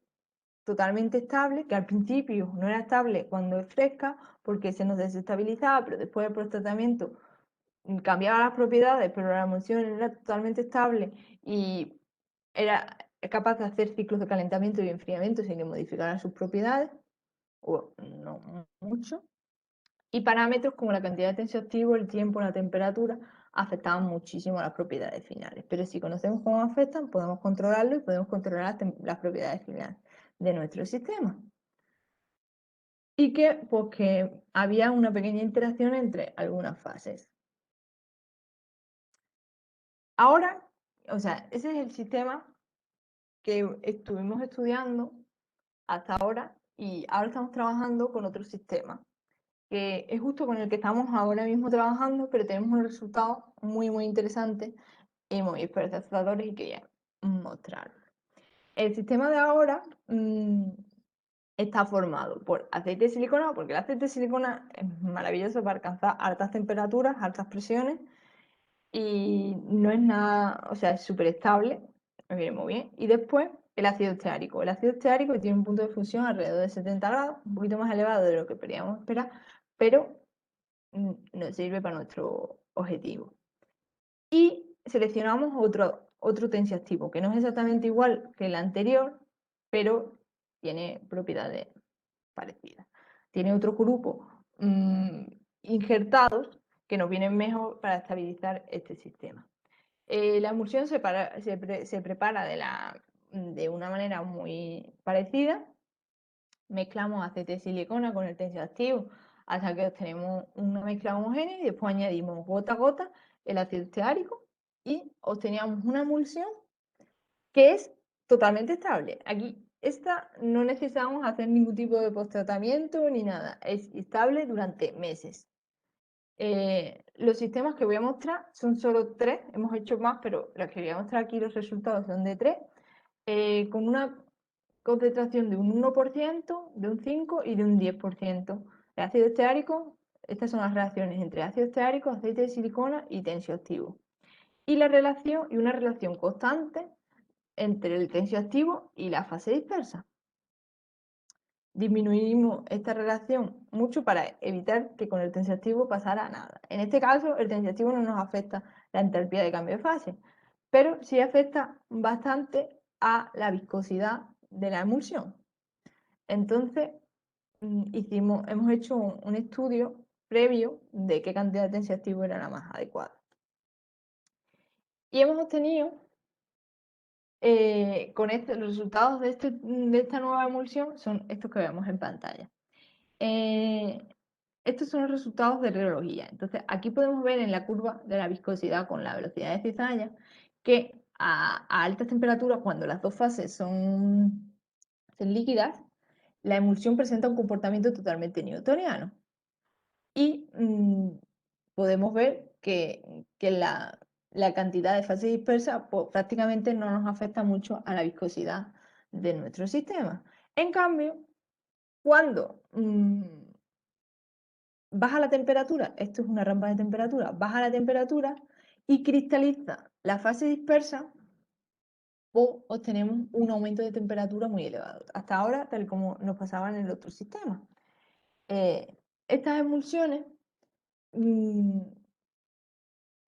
Speaker 2: totalmente estable, que al principio no era estable cuando es fresca porque se nos desestabilizaba, pero después del posttratamiento cambiaba las propiedades, pero la emulsión era totalmente estable y era capaz de hacer ciclos de calentamiento y enfriamiento sin que modificaran sus propiedades, o no mucho. Y parámetros como la cantidad de tensioactivo, el tiempo, la temperatura, afectaban muchísimo las propiedades finales. Pero si conocemos cómo afectan, podemos controlarlo y podemos controlar las propiedades finales de nuestro sistema. Y que, pues, que había una pequeña interacción entre algunas fases. Ahora, o sea, ese es el sistema que estuvimos estudiando hasta ahora y ahora estamos trabajando con otro sistema, que es justo con el que estamos ahora mismo trabajando, pero tenemos unos resultados muy, muy interesantes y muy esperanzadores y quería mostrarlos. El sistema de ahora está formado por aceite de silicona, porque el aceite de silicona es maravilloso para alcanzar altas temperaturas, altas presiones, y no es nada, o sea, es súper estable, me viene muy bien. Y después el ácido esteárico. El ácido esteárico tiene un punto de fusión alrededor de 70 grados, un poquito más elevado de lo que podríamos esperar, pero nos sirve para nuestro objetivo. Y seleccionamos otro tensioactivo, que no es exactamente igual que el anterior, pero tiene propiedades parecidas. Tiene otro grupo injertados que nos vienen mejor para estabilizar este sistema. La emulsión se prepara de una manera muy parecida. Mezclamos aceite de silicona con el tensioactivo hasta que obtenemos una mezcla homogénea y después añadimos gota a gota el ácido esteárico y obteníamos una emulsión que es totalmente estable. Aquí esta no necesitamos hacer ningún tipo de post-tratamiento ni nada, es estable durante meses. Los sistemas que voy a mostrar son solo 3, hemos hecho más, pero los que voy a mostrar aquí los resultados son de 3, con una concentración de un 1%, de un 5% y de un 10%. El ácido esteárico, estas son las reacciones entre ácido esteárico, aceite de silicona y tensioactivo. Y una relación constante entre el tensioactivo y la fase dispersa. Disminuimos esta relación mucho para evitar que con el tensioactivo pasara nada. En este caso, el tensioactivo no nos afecta la entalpía de cambio de fase, pero sí afecta bastante a la viscosidad de la emulsión. Entonces, hemos hecho un estudio previo de qué cantidad de tensioactivo era la más adecuada. Y hemos obtenido, los resultados de esta nueva emulsión son estos que vemos en pantalla. Estos son los resultados de rheología. Entonces, aquí podemos ver en la curva de la viscosidad con la velocidad de cizalla que a altas temperaturas, cuando las dos fases son líquidas, la emulsión presenta un comportamiento totalmente newtoniano. Y podemos ver que la cantidad de fase dispersa pues, prácticamente no nos afecta mucho a la viscosidad de nuestro sistema. En cambio, cuando baja la temperatura, esto es una rampa de temperatura, baja la temperatura y cristaliza la fase dispersa, o obtenemos un aumento de temperatura muy elevado. Hasta ahora, tal como nos pasaba en el otro sistema. Estas emulsiones,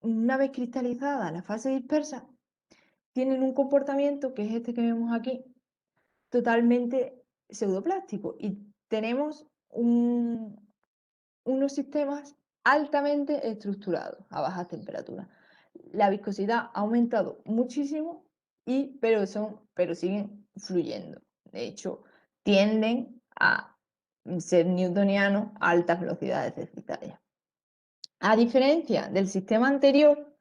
Speaker 2: una vez cristalizada la fase dispersa, tienen un comportamiento, que es este que vemos aquí, totalmente pseudoplástico. Y tenemos unos sistemas altamente estructurados a bajas temperaturas. La viscosidad ha aumentado muchísimo, pero siguen fluyendo. De hecho, tienden a ser newtonianos a altas velocidades de cizalla. A diferencia del sistema anterior,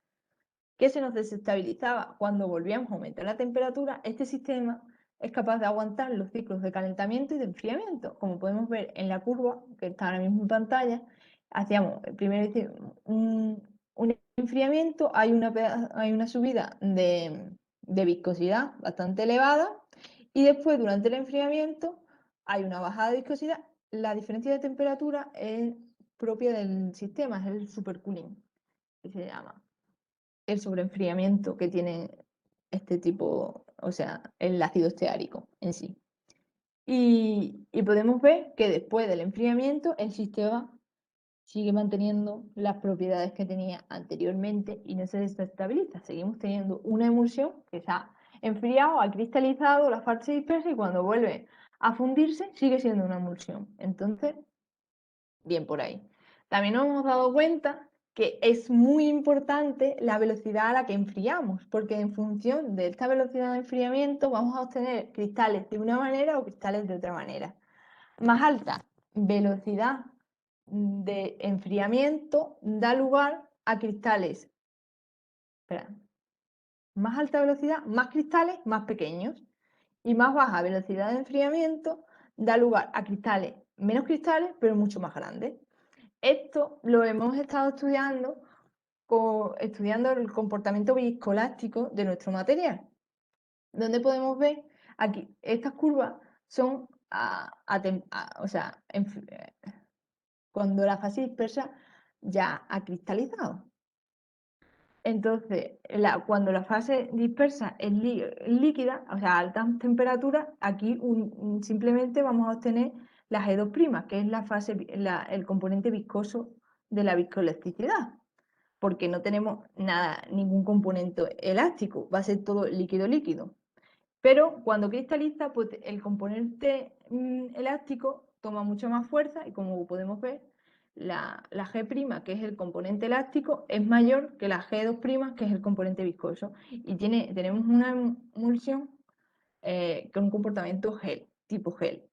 Speaker 2: que se nos desestabilizaba cuando volvíamos a aumentar la temperatura, este sistema es capaz de aguantar los ciclos de calentamiento y de enfriamiento. Como podemos ver en la curva que está ahora mismo en pantalla, hacíamos primero un enfriamiento, hay una subida de viscosidad bastante elevada y después durante el enfriamiento hay una bajada de viscosidad. La diferencia de temperatura es propia del sistema, es el supercooling, que se llama el sobreenfriamiento que tiene este tipo, o sea, el ácido esteárico en sí. Y podemos ver que después del enfriamiento el sistema sigue manteniendo las propiedades que tenía anteriormente y no se desestabiliza. Seguimos teniendo una emulsión que se ha enfriado, ha cristalizado la fase dispersa y cuando vuelve a fundirse sigue siendo una emulsión. Entonces, bien por ahí. También nos hemos dado cuenta que es muy importante la velocidad a la que enfriamos, porque en función de esta velocidad de enfriamiento vamos a obtener cristales de una manera o cristales de otra manera. Más alta velocidad de enfriamiento da lugar a cristales. Espera, más alta velocidad, más cristales más pequeños. Y más baja velocidad de enfriamiento da lugar a cristales, menos cristales, pero mucho más grandes. Esto lo hemos estado estudiando el comportamiento viscoelástico de nuestro material, donde podemos ver aquí, estas curvas son cuando la fase dispersa ya ha cristalizado. Entonces, cuando la fase dispersa es líquida, o sea, a altas temperaturas, aquí simplemente vamos a obtener la G2', que es el componente viscoso de la viscoelasticidad, porque no tenemos ningún componente elástico, va a ser todo líquido-líquido. Pero cuando cristaliza, pues el componente elástico toma mucha más fuerza y como podemos ver, la G', que es el componente elástico, es mayor que la G2', que es el componente viscoso. Y tenemos una emulsión con un comportamiento gel, tipo gel.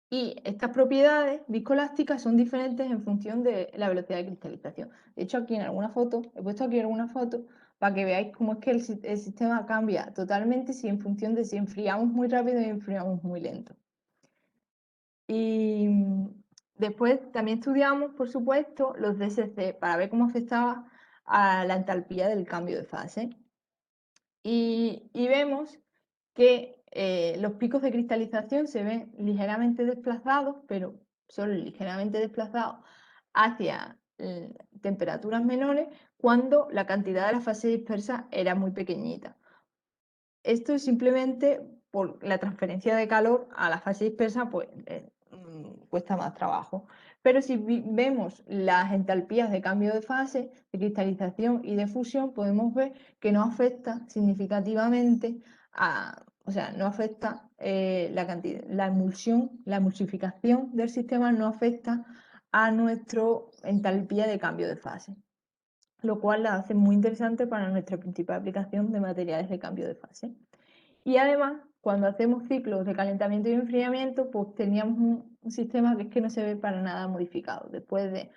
Speaker 2: Y estas propiedades viscoelásticas son diferentes en función de la velocidad de cristalización. De hecho, aquí en alguna foto, he puesto aquí alguna foto para que veáis cómo es que el sistema cambia totalmente en función de si enfriamos muy rápido y enfriamos muy lento. Y después también estudiamos, por supuesto, los DSC para ver cómo afectaba a la entalpía del cambio de fase. Y vemos que los picos de cristalización se ven ligeramente desplazados, pero son ligeramente desplazados hacia temperaturas menores cuando la cantidad de la fase dispersa era muy pequeñita. Esto es simplemente por la transferencia de calor a la fase dispersa, pues cuesta más trabajo. Pero si vemos las entalpías de cambio de fase, de cristalización y de fusión, podemos ver que no afecta significativamente o sea, no afecta la emulsión, la emulsificación del sistema no afecta a nuestra entalpía de cambio de fase, lo cual la hace muy interesante para nuestra principal aplicación de materiales de cambio de fase. Y además, cuando hacemos ciclos de calentamiento y enfriamiento, pues teníamos un sistema que es que no se ve para nada modificado después de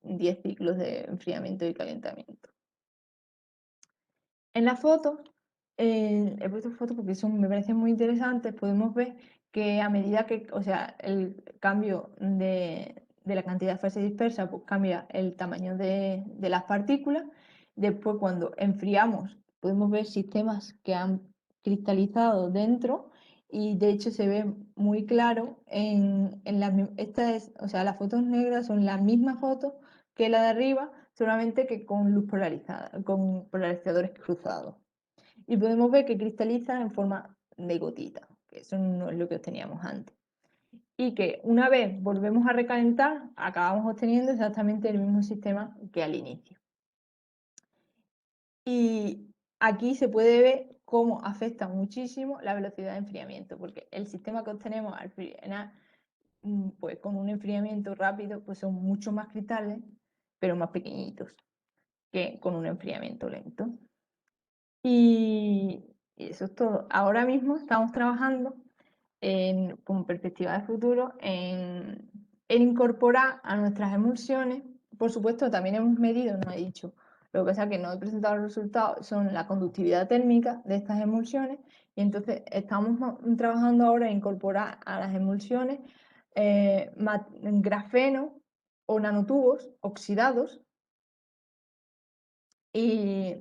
Speaker 2: 10 ciclos de enfriamiento y calentamiento. En la foto, he puesto fotos porque me parecen muy interesantes, podemos ver que a medida que, o sea, el cambio de la cantidad de fase dispersa, pues cambia el tamaño de las partículas. Después, cuando enfriamos, podemos ver sistemas que han cristalizado dentro y de hecho se ve muy claro o sea, las fotos negras son las mismas fotos que la de arriba, solamente que con luz polarizada, con polarizadores cruzados. Y podemos ver que cristaliza en forma de gotita, que eso no es lo que obteníamos antes. Y que una vez volvemos a recalentar, acabamos obteniendo exactamente el mismo sistema que al inicio. Y aquí se puede ver cómo afecta muchísimo la velocidad de enfriamiento, porque el sistema que obtenemos al final, pues con un enfriamiento rápido, pues son mucho más cristales, pero más pequeñitos que con un enfriamiento lento. Y eso es todo. Ahora mismo estamos trabajando con perspectiva de futuro en incorporar a nuestras emulsiones. Por supuesto, también hemos medido, no he dicho, lo que pasa es que no he presentado los resultados, son la conductividad térmica de estas emulsiones y entonces estamos trabajando ahora en incorporar a las emulsiones grafeno o nanotubos oxidados y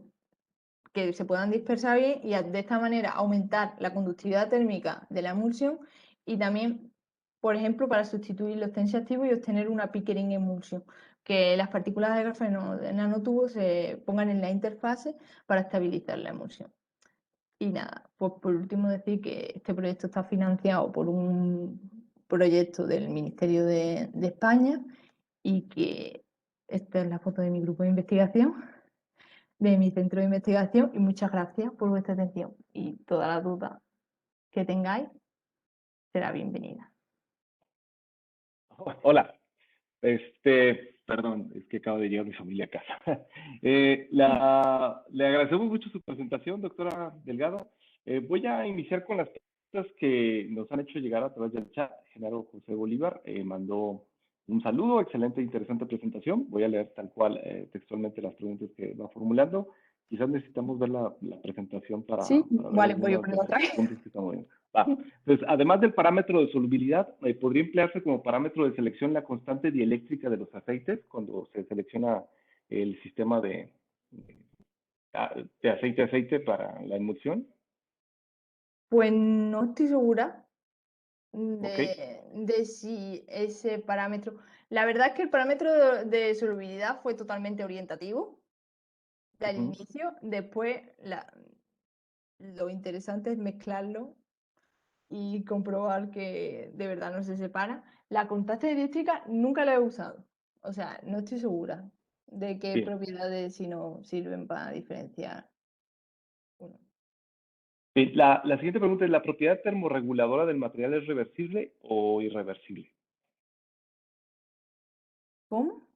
Speaker 2: que se puedan dispersar bien y de esta manera aumentar la conductividad térmica de la emulsión y también, por ejemplo, para sustituir los tensioactivos y obtener una Pickering emulsión, que las partículas de grafeno de nanotubos se pongan en la interfase para estabilizar la emulsión. Y nada, pues por último decir que este proyecto está financiado por un proyecto del Ministerio de España y que esta es la foto de mi grupo de investigación de mi centro de investigación y muchas gracias por vuestra atención y toda la duda que tengáis será bienvenida.
Speaker 1: Hola. Perdón, es que acaba de llegar mi familia a casa.
Speaker 2: Mm.
Speaker 1: Le agradecemos mucho su presentación, doctora Delgado. Voy a iniciar con las preguntas que nos han hecho llegar a través del chat. Genaro José Bolívar mandó un saludo, excelente e interesante presentación. Voy a leer tal cual textualmente las preguntas que va formulando. Quizás necesitamos ver la presentación
Speaker 2: Sí,
Speaker 1: para ver
Speaker 2: vale, voy a
Speaker 1: algunos de
Speaker 2: ponerlo
Speaker 1: los
Speaker 2: otra vez.
Speaker 1: puntos que estamos viendo. Va. Entonces, además del parámetro de solubilidad, podría emplearse como parámetro de selección la constante dieléctrica de los aceites cuando se selecciona el sistema de aceite-aceite para la emulsión.
Speaker 2: Pues no estoy segura
Speaker 1: ¿Ok?
Speaker 2: de si ese parámetro. La verdad es que el parámetro de solubilidad fue totalmente orientativo al
Speaker 1: Ujú.
Speaker 2: inicio. Después, lo interesante es mezclarlo y comprobar que de verdad no se separa. La constante eléctrica nunca la he usado. O sea, no estoy segura de qué
Speaker 1: Bien.
Speaker 2: propiedades si no sirven para diferenciar uno.
Speaker 1: Bien, la siguiente pregunta es, ¿la propiedad termorreguladora del material es reversible o irreversible?
Speaker 2: ¿Cómo?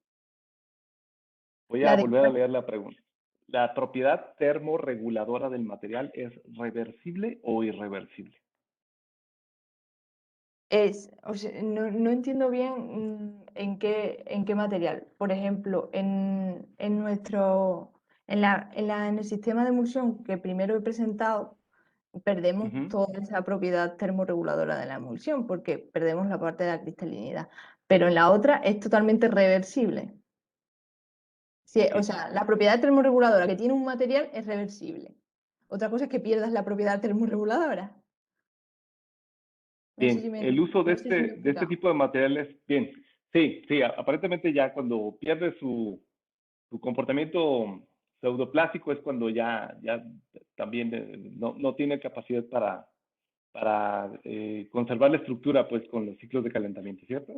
Speaker 1: Voy a
Speaker 2: ¿La de
Speaker 1: volver a
Speaker 2: cuál?
Speaker 1: leer la pregunta. ¿La propiedad termorreguladora del material es reversible o irreversible?
Speaker 2: O sea, no entiendo bien en qué material. Por ejemplo, en el sistema de emulsión que primero he presentado, perdemos
Speaker 1: Ujú.
Speaker 2: toda esa propiedad termorreguladora de la emulsión porque perdemos la parte de la cristalinidad. Pero en la otra es totalmente reversible.
Speaker 1: Ok.
Speaker 2: O sea, la propiedad termorreguladora que tiene un material es reversible. Otra cosa es que pierdas la propiedad termorreguladora. No sé
Speaker 1: Bien, el uso
Speaker 2: no sé si me he
Speaker 1: de este
Speaker 2: explicado.
Speaker 1: tipo de materiales, bien, sí, sí, aparentemente ya cuando pierde su comportamiento pseudoplástico es cuando ya también no tiene capacidad para conservar la estructura pues con los ciclos de calentamiento, ¿cierto?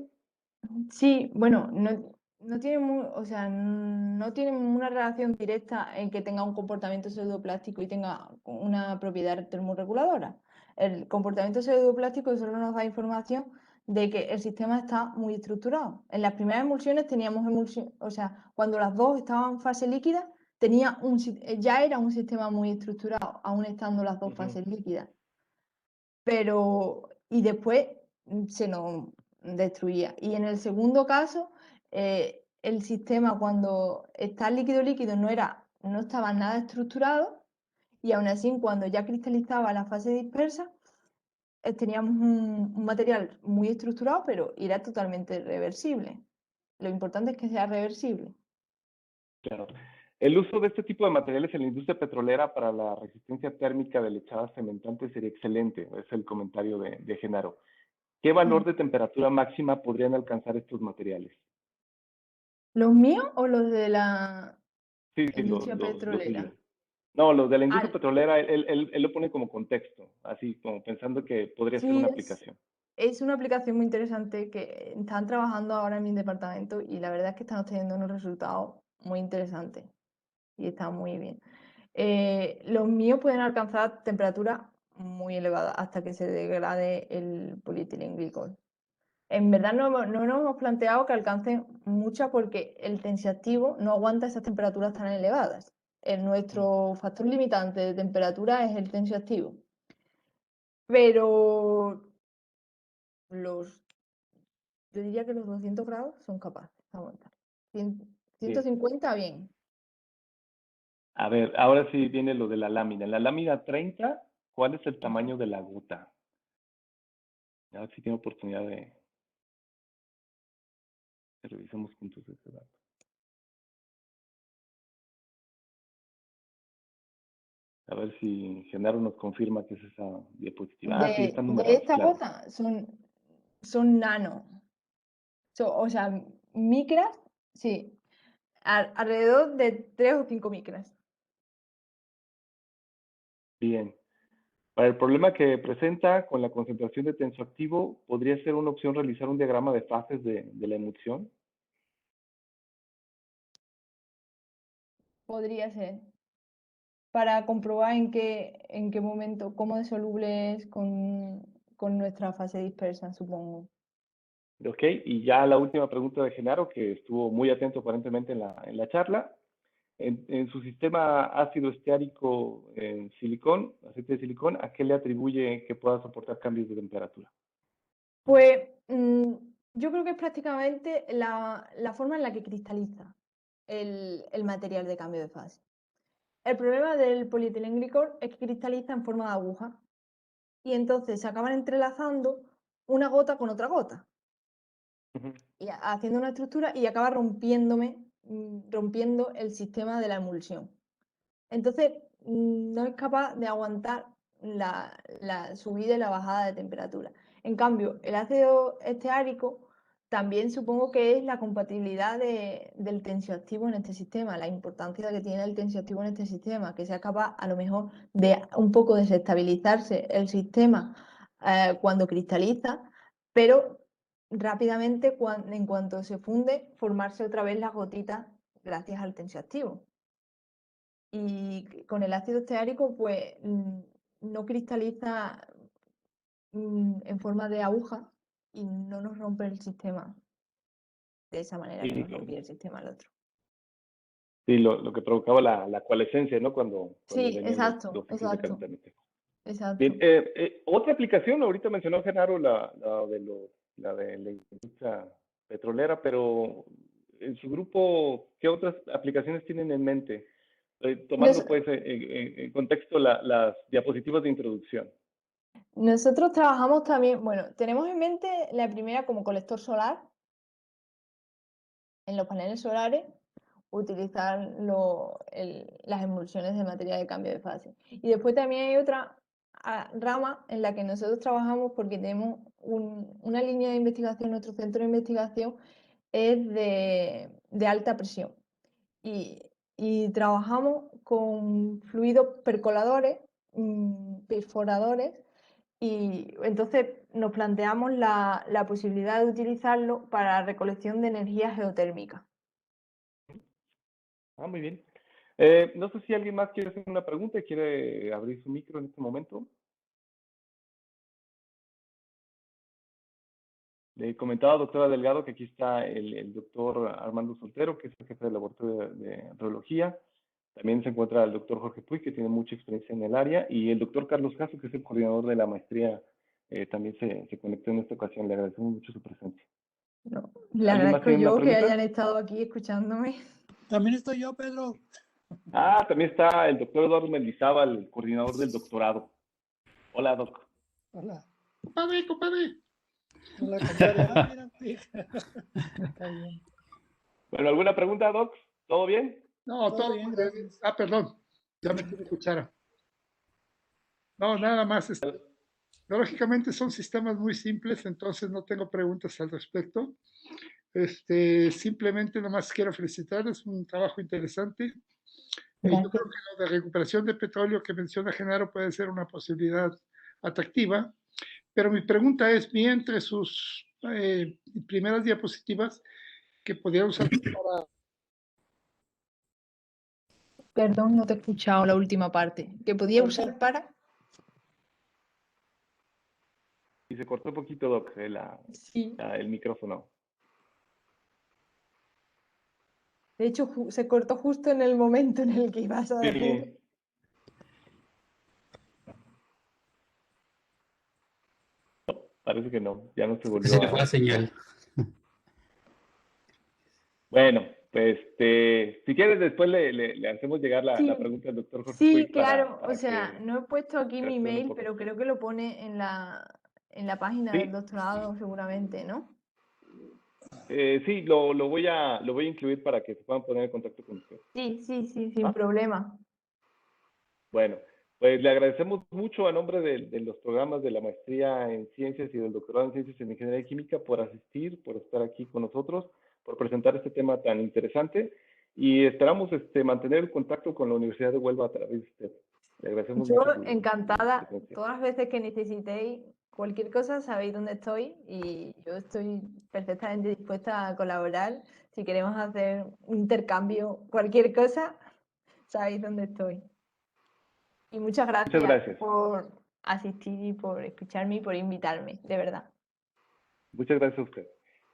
Speaker 2: Sí, bueno, no tiene o sea, no tiene una relación directa en que tenga un comportamiento pseudoplástico y tenga una propiedad termorreguladora. El comportamiento pseudoplástico solo nos da información de que el sistema está muy estructurado. En las primeras emulsiones teníamos emulsión, o sea, cuando las dos estaban en fase líquida, ya era un sistema muy estructurado, aún estando las dos
Speaker 1: Ujú.
Speaker 2: fases líquidas, pero y después se nos destruía. Y en el segundo caso, el sistema cuando está líquido-líquido no estaba nada estructurado y aún así cuando ya cristalizaba la fase dispersa, teníamos un material muy estructurado, pero era totalmente reversible. Lo importante es que sea reversible.
Speaker 1: Claro. El uso de este tipo de materiales en la industria petrolera para la resistencia térmica de lechadas cementantes sería excelente, es el comentario de Genaro. ¿Qué
Speaker 2: Mm.
Speaker 1: valor de temperatura máxima podrían alcanzar estos materiales?
Speaker 2: ¿Los míos o los de la
Speaker 1: Sí, sí,
Speaker 2: industria
Speaker 1: los suyos.
Speaker 2: petrolera?
Speaker 1: No, los de la industria
Speaker 2: Al-
Speaker 1: petrolera, él lo pone como contexto, así como pensando que podría ser
Speaker 2: sí,
Speaker 1: una aplicación.
Speaker 2: es una aplicación muy interesante que están trabajando ahora en mi departamento y la verdad es que están obteniendo unos resultados muy interesantes y está muy bien. Los míos pueden alcanzar temperaturas muy elevadas hasta que se degrade el polietilenglicol. En verdad no nos hemos planteado que alcancen muchas porque el tensioactivo no aguanta esas temperaturas tan elevadas.
Speaker 1: Mm.
Speaker 2: Nuestro factor limitante de temperatura es el tensioactivo. Pero los yo diría que los 200 grados son capaces de aguantar.
Speaker 1: Bien.
Speaker 2: 150, bien.
Speaker 1: A ver, ahora sí viene lo de la lámina. En la lámina 30, ¿cuál es el
Speaker 2: Ujú.
Speaker 1: tamaño de la gota? A ver si tengo oportunidad de que revisemos juntos ese dato. A ver si Genaro nos confirma que es esa diapositiva. Ah, sí, están
Speaker 2: De
Speaker 1: numeradas,
Speaker 2: esta
Speaker 1: claro.
Speaker 2: gota son nano. O sea, micras, sí, alrededor de 3 o 5 micras.
Speaker 1: Bien. Para el problema que presenta con la concentración de tensoactivo, ¿podría ser una opción realizar un diagrama de fases de la emulsión?
Speaker 2: Podría ser. Para comprobar en qué momento, cómo de soluble es con nuestra fase dispersa, supongo.
Speaker 1: Ok, y ya la última pregunta de Genaro, que estuvo muy atento aparentemente en la charla. En su sistema ácido esteárico en silicón, aceite de silicón, ¿a qué le atribuye que pueda soportar cambios de temperatura?
Speaker 2: Pues yo creo que es prácticamente la forma en la que cristaliza el material de cambio de fase. El problema del polietilenglicol es que cristaliza en forma de aguja y entonces se acaban entrelazando una gota con otra gota
Speaker 1: Ujú.
Speaker 2: y haciendo una estructura y acaba rompiendo el sistema de la emulsión. Entonces, no es capaz de aguantar la subida y la bajada de temperatura. En cambio, el ácido esteárico también supongo que es la compatibilidad del tensioactivo en este sistema, la importancia que tiene el tensioactivo en este sistema, que sea capaz a lo mejor de un poco desestabilizarse el sistema cuando cristaliza, pero rápidamente, en cuanto se funde, formarse otra vez las gotitas gracias al tensioactivo. Y con el ácido esteárico, pues no cristaliza en forma de aguja y no nos rompe el sistema de esa manera que
Speaker 1: Sí,
Speaker 2: nos rompía el sistema el otro.
Speaker 1: sí, lo que provocaba la coalescencia, ¿no? Cuando
Speaker 2: Sí,
Speaker 1: venían
Speaker 2: exacto,
Speaker 1: los ciclos de
Speaker 2: exacto,
Speaker 1: calentamiento. Bien,
Speaker 2: exacto.
Speaker 1: otra aplicación, ahorita mencionó Genaro la de la industria petrolera, pero en su grupo, ¿qué otras aplicaciones tienen en mente? Tomando
Speaker 2: Nos-
Speaker 1: pues en contexto las diapositivas de introducción.
Speaker 2: Nosotros trabajamos también, bueno, tenemos en mente la primera como colector solar en los paneles solares, utilizar las emulsiones de materia de cambio de fase. Y después también hay otra rama en la que nosotros trabajamos porque tenemos una línea de investigación, nuestro centro de investigación es de alta presión. Y trabajamos con fluidos percoladores, perforadores, y entonces nos planteamos la posibilidad de utilizarlo para recolección de energía geotérmica.
Speaker 1: Ah, muy bien. No sé si alguien más quiere hacer una pregunta y quiere abrir su micro en este momento. Le comentaba, doctora Delgado, que aquí está el doctor Armando Soltero, que es el jefe del laboratorio de radiología. También se encuentra el doctor Jorge Puy, que tiene mucha experiencia en el área, y el doctor Carlos Caso, que es el coordinador de la maestría, también se conectó en esta ocasión. Le agradecemos mucho su presencia.
Speaker 2: No, le
Speaker 1: ¿Alguien más
Speaker 2: agradezco
Speaker 1: tiene una
Speaker 2: yo que hayan
Speaker 1: pregunta?
Speaker 2: estado aquí escuchándome.
Speaker 3: También estoy yo, Pedro.
Speaker 1: Ah, también está el doctor Eduardo Mendizábal, el coordinador del doctorado. Hola, doc.
Speaker 3: Hola.
Speaker 4: Compadre, compadre.
Speaker 3: Hola, compadre. Ah, mira, fíjate. Está bien.
Speaker 1: Bueno, ¿alguna pregunta, doc? ¿Todo bien?
Speaker 4: No,
Speaker 3: Todo
Speaker 4: todo
Speaker 3: bien,
Speaker 4: muy bien.
Speaker 3: gracias.
Speaker 4: Ah, perdón. Ya me tiene cuchara. No, nada más. Lógicamente son sistemas muy simples, entonces no tengo preguntas al respecto. Simplemente nada más quiero felicitarles, un trabajo interesante. Yo creo que lo de recuperación de petróleo que menciona Genaro puede ser una posibilidad atractiva, pero mi pregunta es, vi entre sus primeras diapositivas que podría usar para...
Speaker 2: Perdón, no te he escuchado la última parte. ¿Que podía usar para?
Speaker 1: Y se cortó un poquito, doc,
Speaker 2: Sí.
Speaker 1: el micrófono.
Speaker 2: De hecho, se cortó justo en el momento en el que ibas a decir.
Speaker 1: Sí, parece que no, ya no se volvió
Speaker 5: Se fue la
Speaker 1: a...
Speaker 5: señal.
Speaker 1: Bueno, pues si quieres después le hacemos llegar la
Speaker 2: Sí,
Speaker 1: pregunta al doctor Jorge
Speaker 2: sí,
Speaker 1: Puig
Speaker 2: claro. O
Speaker 1: para
Speaker 2: sea,
Speaker 1: que
Speaker 2: no he puesto aquí mi
Speaker 1: interactúen un
Speaker 2: mail,
Speaker 1: poco.
Speaker 2: pero creo que lo pone en la página del
Speaker 1: Sí,
Speaker 2: doctorado seguramente, ¿no?
Speaker 1: sí, lo voy a incluir para que se puedan poner en contacto con usted.
Speaker 2: Sí, sí, sí, sin
Speaker 1: ¿Ah?
Speaker 2: problema.
Speaker 1: Bueno, pues le agradecemos mucho a nombre de los programas de la maestría en ciencias y del doctorado en ciencias en ingeniería química por asistir, por estar aquí con nosotros, por presentar este tema tan interesante y esperamos mantener el contacto con la Universidad de Huelva a través de usted. Le agradecemos
Speaker 2: Yo
Speaker 1: mucho su
Speaker 2: encantada,
Speaker 1: presencia.
Speaker 2: todas las veces que necesitéis cualquier cosa, sabéis dónde estoy y yo estoy perfectamente dispuesta a colaborar. Si queremos hacer un intercambio, cualquier cosa, sabéis dónde estoy. Y muchas
Speaker 1: Muchas
Speaker 2: gracias
Speaker 1: gracias.
Speaker 2: por asistir y por escucharme y por invitarme, de verdad.
Speaker 1: Muchas gracias a usted.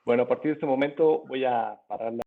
Speaker 1: Bueno, a partir de este momento voy a parar la